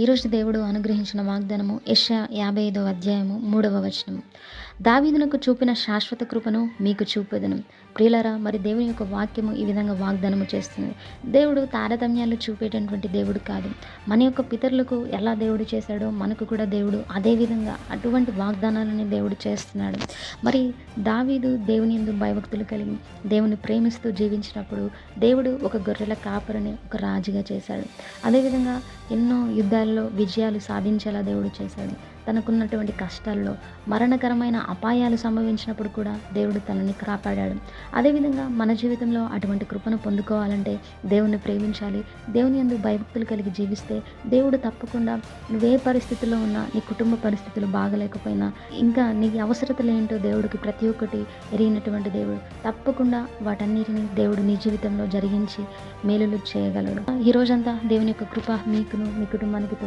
ఈరోజు దేవుడు అనుగ్రహించిన వాగ్దానము యెషయా 55వ అధ్యాయము 3వ వచనము. దావీదునకు చూపిన శాశ్వత కృపను మీకు చూపెదను. ప్రియులారా, మరి దేవుని యొక్క వాక్యము ఈ విధంగా వాగ్దానము చేస్తుంది. దేవుడు తారతమ్యాలు చూపేటటువంటి దేవుడు కాదు. మన యొక్క పితరులకు ఎలా దేవుడు చేశాడో మనకు కూడా దేవుడు అదే విధంగా అటువంటి వాగ్దానాలని దేవుడు చేస్తున్నాడు. మరి దావీదు దేవుని యందు భయభక్తులు కలిగి దేవుని ప్రేమిస్తూ జీవించినప్పుడు దేవుడు ఒక గొర్రెల కాపరిని ఒక రాజుగా చేశాడు. అదేవిధంగా ఎన్నో యుద్ధాల్లో విజయాలు సాధించేలా దేవుడు చేశాడు. తనకున్నటువంటి కష్టాల్లో మరణకరమైన అపాయాలు సంభవించినప్పుడు కూడా దేవుడు తనని కాపాడాడు. అదేవిధంగా మన జీవితంలో అటువంటి కృపను పొందుకోవాలంటే దేవుణ్ణి ప్రేమించాలి. దేవుని యందు భయభక్తులు కలిగి జీవిస్తే దేవుడు తప్పకుండా నువ్వే పరిస్థితిలో ఉన్నా, నీ కుటుంబ పరిస్థితులు బాగలేకపోయినా, ఇంకా నీ అవసరతలు ఏంటో దేవుడికి ప్రతి ఒక్కటి ఎరిగినటువంటి దేవుడు తప్పకుండా వాటన్నిటిని దేవుడు నీ జీవితంలో జరిగించి మేలులు చేయగలడు. ఈ రోజంతా దేవుని యొక్క కృప మీకును మీ కుటుంబానికి